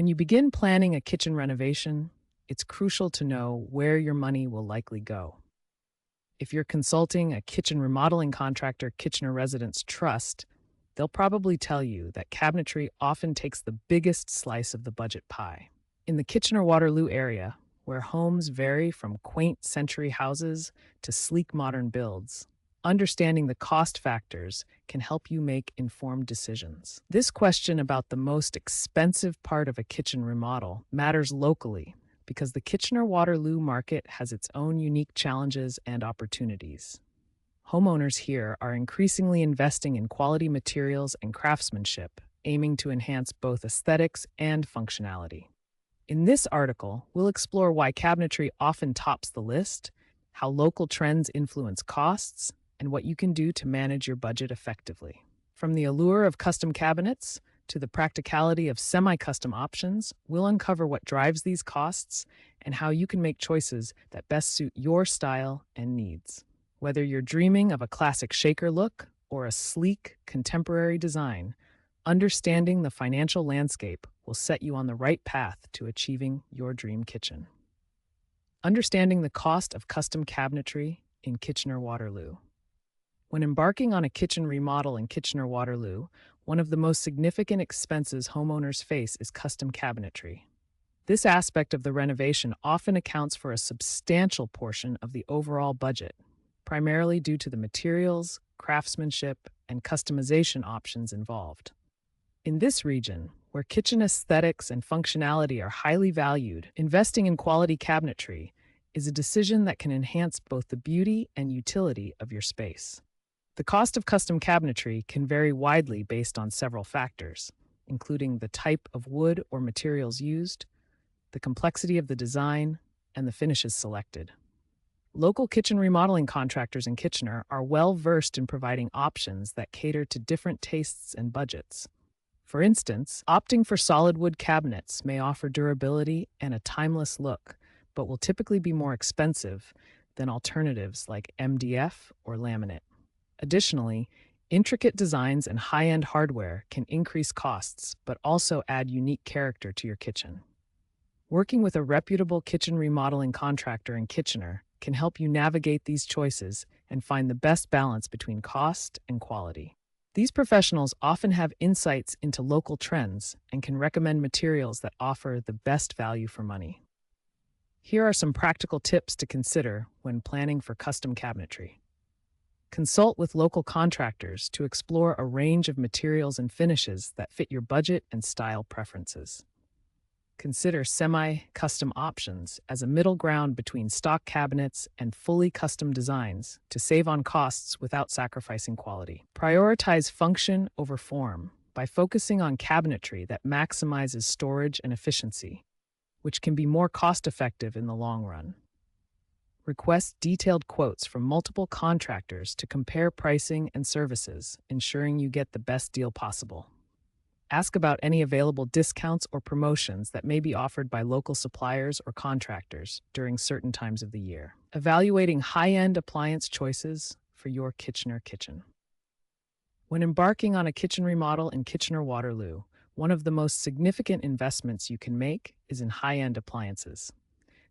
When you begin planning a kitchen renovation, it's crucial to know where your money will likely go. If you're consulting a kitchen remodeling contractor Kitchener residents trust, they'll probably tell you that cabinetry often takes the biggest slice of the budget pie. In the Kitchener-Waterloo area, where homes vary from quaint century houses to sleek modern builds, understanding the cost factors can help you make informed decisions. This question about the most expensive part of a kitchen remodel matters locally because the Kitchener-Waterloo market has its own unique challenges and opportunities. Homeowners here are increasingly investing in quality materials and craftsmanship, aiming to enhance both aesthetics and functionality. In this article, we'll explore why cabinetry often tops the list, how local trends influence costs, and what you can do to manage your budget effectively. From the allure of custom cabinets to the practicality of semi-custom options, we'll uncover what drives these costs and how you can make choices that best suit your style and needs. Whether you're dreaming of a classic shaker look or a sleek, contemporary design, understanding the financial landscape will set you on the right path to achieving your dream kitchen. Understanding the cost of custom cabinetry in Kitchener-Waterloo. When embarking on a kitchen remodel in Kitchener-Waterloo, one of the most significant expenses homeowners face is custom cabinetry. This aspect of the renovation often accounts for a substantial portion of the overall budget, primarily due to the materials, craftsmanship, and customization options involved. In this region, where kitchen aesthetics and functionality are highly valued, investing in quality cabinetry is a decision that can enhance both the beauty and utility of your space. The cost of custom cabinetry can vary widely based on several factors, including the type of wood or materials used, the complexity of the design, and the finishes selected. Local kitchen remodeling contractors in Kitchener are well versed in providing options that cater to different tastes and budgets. For instance, opting for solid wood cabinets may offer durability and a timeless look, but will typically be more expensive than alternatives like MDF or laminate. Additionally, intricate designs and high-end hardware can increase costs, but also add unique character to your kitchen. Working with a reputable kitchen remodeling contractor in Kitchener can help you navigate these choices and find the best balance between cost and quality. These professionals often have insights into local trends and can recommend materials that offer the best value for money. Here are some practical tips to consider when planning for custom cabinetry. Consult with local contractors to explore a range of materials and finishes that fit your budget and style preferences. Consider semi-custom options as a middle ground between stock cabinets and fully custom designs to save on costs without sacrificing quality. Prioritize function over form by focusing on cabinetry that maximizes storage and efficiency, which can be more cost-effective in the long run. Request detailed quotes from multiple contractors to compare pricing and services, ensuring you get the best deal possible. Ask about any available discounts or promotions that may be offered by local suppliers or contractors during certain times of the year. Evaluating high-end appliance choices for your Kitchener kitchen. When embarking on a kitchen remodel in Kitchener-Waterloo, one of the most significant investments you can make is in high-end appliances.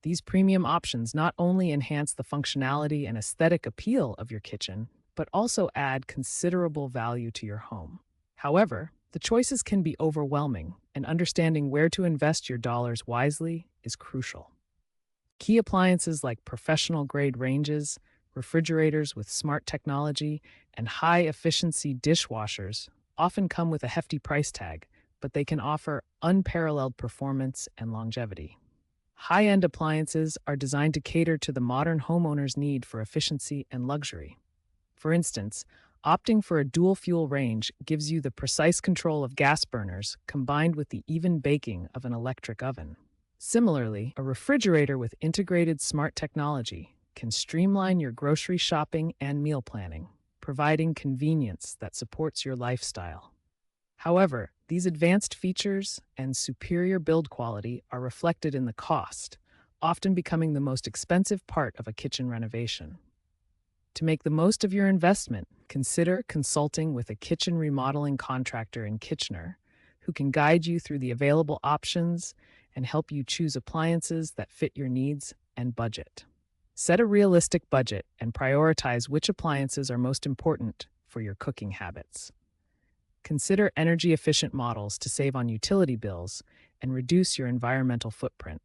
These premium options not only enhance the functionality and aesthetic appeal of your kitchen, but also add considerable value to your home. However, the choices can be overwhelming, and understanding where to invest your dollars wisely is crucial. Key appliances like professional-grade ranges, refrigerators with smart technology, and high-efficiency dishwashers often come with a hefty price tag, but they can offer unparalleled performance and longevity. High-end appliances are designed to cater to the modern homeowner's need for efficiency and luxury. For instance, opting for a dual-fuel range gives you the precise control of gas burners combined with the even baking of an electric oven. Similarly, a refrigerator with integrated smart technology can streamline your grocery shopping and meal planning, providing convenience that supports your lifestyle. However, these advanced features and superior build quality are reflected in the cost, often becoming the most expensive part of a kitchen renovation. To make the most of your investment, consider consulting with a kitchen remodeling contractor in Kitchener who can guide you through the available options and help you choose appliances that fit your needs and budget. Set a realistic budget and prioritize which appliances are most important for your cooking habits. Consider energy-efficient models to save on utility bills and reduce your environmental footprint.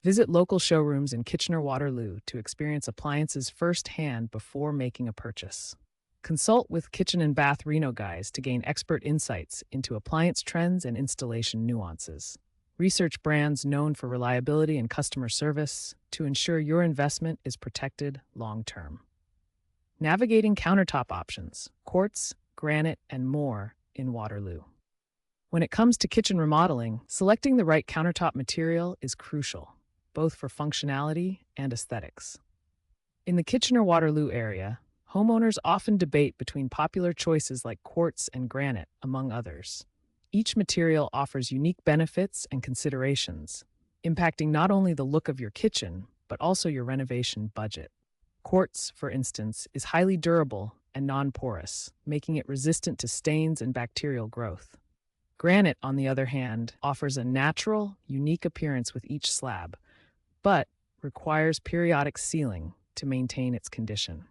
Visit local showrooms in Kitchener-Waterloo to experience appliances firsthand before making a purchase. Consult with Kitchen and Bath Reno guys to gain expert insights into appliance trends and installation nuances. Research brands known for reliability and customer service to ensure your investment is protected long-term. Navigating countertop options, quartz, granite, and more in Waterloo. When it comes to kitchen remodeling, selecting the right countertop material is crucial, both for functionality and aesthetics. In the Kitchener-Waterloo area, homeowners often debate between popular choices like quartz and granite, among others. Each material offers unique benefits and considerations, impacting not only the look of your kitchen, but also your renovation budget. Quartz, for instance, is highly durable and non-porous, making it resistant to stains and bacterial growth. Granite, on the other hand, offers a natural, unique appearance with each slab, but requires periodic sealing to maintain its condition.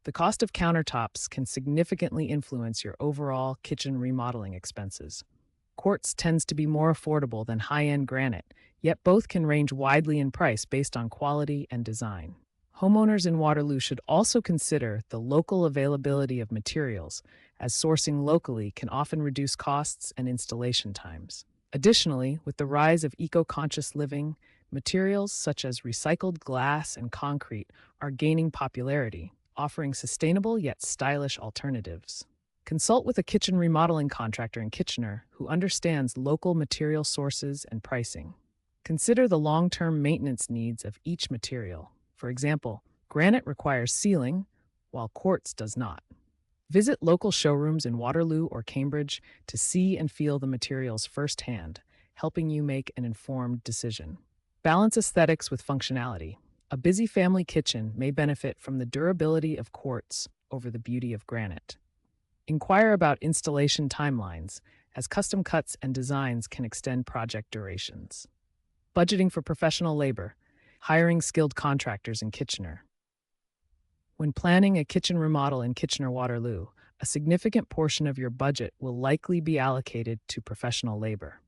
The cost of countertops can significantly influence your overall kitchen remodeling expenses. Quartz tends to be more affordable than high-end granite, yet both can range widely in price based on quality and design. Homeowners in Waterloo should also consider the local availability of materials, as sourcing locally can often reduce costs and installation times. Additionally, with the rise of eco-conscious living, materials such as recycled glass and concrete are gaining popularity, offering sustainable yet stylish alternatives. Consult with a kitchen remodeling contractor in Kitchener who understands local material sources and pricing. Consider the long-term maintenance needs of each material. For example, granite requires sealing, while quartz does not. Visit local showrooms in Waterloo or Cambridge to see and feel the materials firsthand, helping you make an informed decision. Balance aesthetics with functionality. A busy family kitchen may benefit from the durability of quartz over the beauty of granite. Inquire about installation timelines, as custom cuts and designs can extend project durations. Budgeting for professional labor. Hiring skilled contractors in Kitchener. When planning a kitchen remodel in Kitchener-Waterloo, a significant portion of your budget will likely be allocated to professional labor.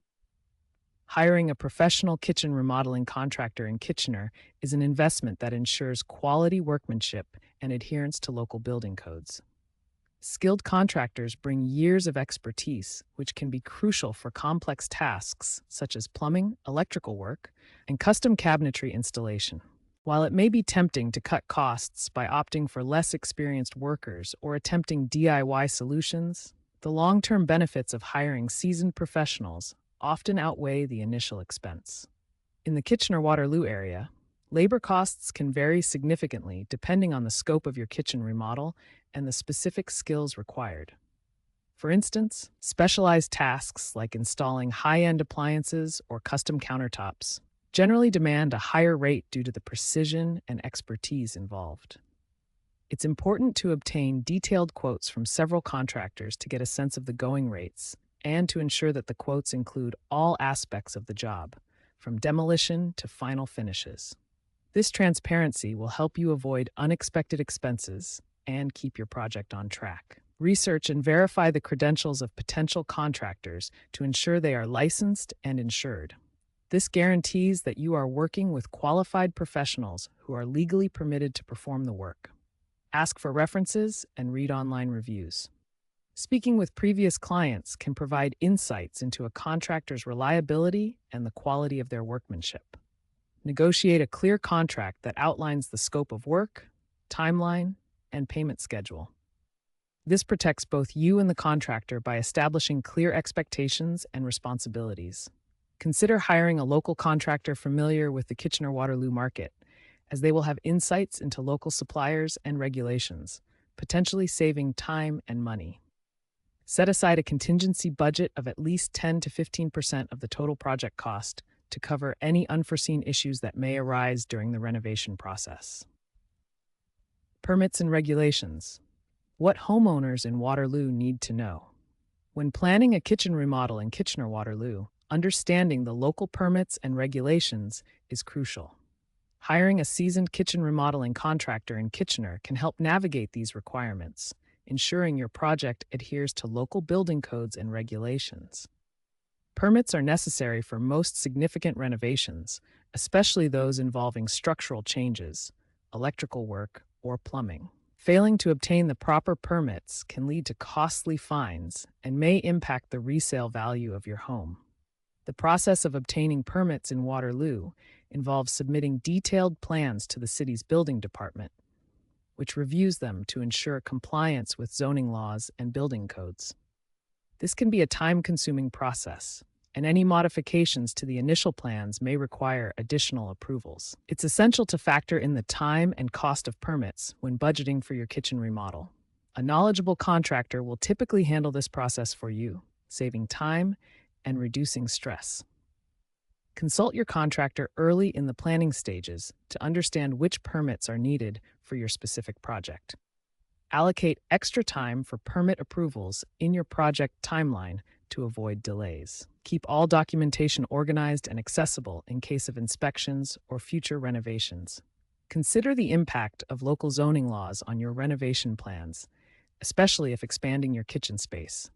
Hiring a professional kitchen remodeling contractor in Kitchener is an investment that ensures quality workmanship and adherence to local building codes. Skilled contractors bring years of expertise, which can be crucial for complex tasks such as plumbing, electrical work, and custom cabinetry installation. While it may be tempting to cut costs by opting for less experienced workers or attempting DIY solutions, the long-term benefits of hiring seasoned professionals often outweigh the initial expense. In the Kitchener-Waterloo area, labor costs can vary significantly depending on the scope of your kitchen remodel and the specific skills required. For instance, specialized tasks like installing high-end appliances or custom countertops generally demand a higher rate due to the precision and expertise involved. It's important to obtain detailed quotes from several contractors to get a sense of the going rates and to ensure that the quotes include all aspects of the job, from demolition to final finishes. This transparency will help you avoid unexpected expenses and keep your project on track. Research and verify the credentials of potential contractors to ensure they are licensed and insured. This guarantees that you are working with qualified professionals who are legally permitted to perform the work. Ask for references and read online reviews. Speaking with previous clients can provide insights into a contractor's reliability and the quality of their workmanship. Negotiate a clear contract that outlines the scope of work, timeline, and payment schedule. This protects both you and the contractor by establishing clear expectations and responsibilities. Consider hiring a local contractor familiar with the Kitchener-Waterloo market, as they will have insights into local suppliers and regulations, potentially saving time and money. Set aside a contingency budget of at least 10 to 15% of the total project cost to cover any unforeseen issues that may arise during the renovation process. Permits and regulations. What homeowners in Waterloo need to know. When planning a kitchen remodel in Kitchener-Waterloo, understanding the local permits and regulations is crucial. Hiring a seasoned kitchen remodeling contractor in Kitchener can help navigate these requirements, ensuring your project adheres to local building codes and regulations. Permits are necessary for most significant renovations, especially those involving structural changes, electrical work, or plumbing. Failing to obtain the proper permits can lead to costly fines and may impact the resale value of your home. The process of obtaining permits in Waterloo involves submitting detailed plans to the city's building department, which reviews them to ensure compliance with zoning laws and building codes. This can be a time-consuming process, and any modifications to the initial plans may require additional approvals. It's essential to factor in the time and cost of permits when budgeting for your kitchen remodel. A knowledgeable contractor will typically handle this process for you, saving time and reducing stress. Consult your contractor early in the planning stages to understand which permits are needed for your specific project. Allocate extra time for permit approvals in your project timeline to avoid delays. Keep all documentation organized and accessible in case of inspections or future renovations. Consider the impact of local zoning laws on your renovation plans, especially if expanding your kitchen space.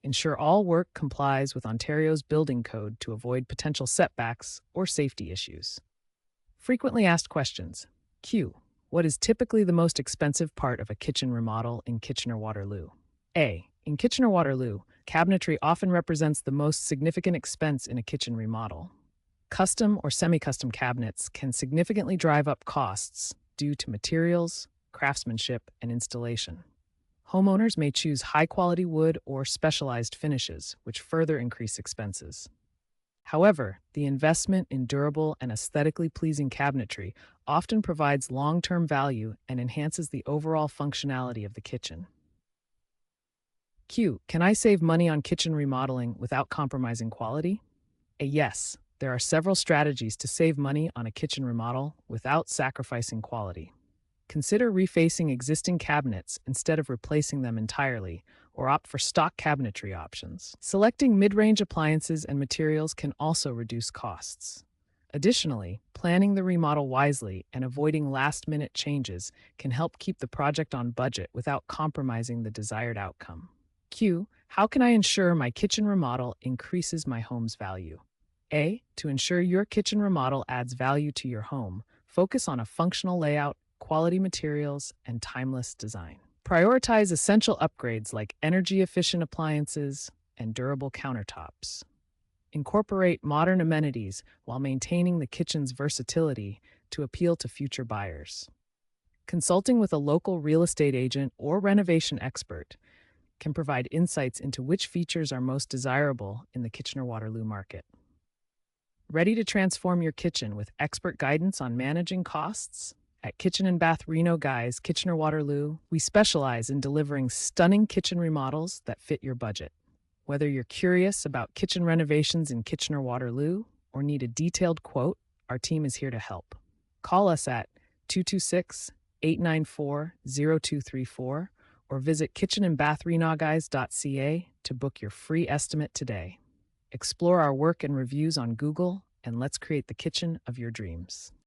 Ensure all work complies with Ontario's building code to avoid potential setbacks or safety issues. Frequently asked questions. Q. What is typically the most expensive part of a kitchen remodel in Kitchener-Waterloo? A. In Kitchener-Waterloo, cabinetry often represents the most significant expense in a kitchen remodel. Custom or semi-custom cabinets can significantly drive up costs due to materials, craftsmanship, and installation. Homeowners may choose high-quality wood or specialized finishes, which further increase expenses. However, the investment in durable and aesthetically pleasing cabinetry often provides long-term value and enhances the overall functionality of the kitchen. Q. Can I save money on kitchen remodeling without compromising quality? A yes. There are several strategies to save money on a kitchen remodel without sacrificing quality. Consider refacing existing cabinets instead of replacing them entirely, or opt for stock cabinetry options. Selecting mid-range appliances and materials can also reduce costs. Additionally, planning the remodel wisely and avoiding last-minute changes can help keep the project on budget without compromising the desired outcome. Q. How can I ensure my kitchen remodel increases my home's value? A. To ensure your kitchen remodel adds value to your home, focus on a functional layout, quality materials, and timeless design. Prioritize essential upgrades like energy-efficient appliances and durable countertops. Incorporate modern amenities while maintaining the kitchen's versatility to appeal to future buyers. Consulting with a local real estate agent or renovation expert can provide insights into which features are most desirable in the Kitchener-Waterloo market. Ready to transform your kitchen with expert guidance on managing costs? At Kitchen and Bath Reno Guys, Kitchener-Waterloo, we specialize in delivering stunning kitchen remodels that fit your budget. Whether you're curious about kitchen renovations in Kitchener-Waterloo or need a detailed quote, our team is here to help. Call us at 226-894-0234 or visit kitchenandbathrenoguys.ca to book your free estimate today. Explore our work and reviews on Google, and let's create the kitchen of your dreams.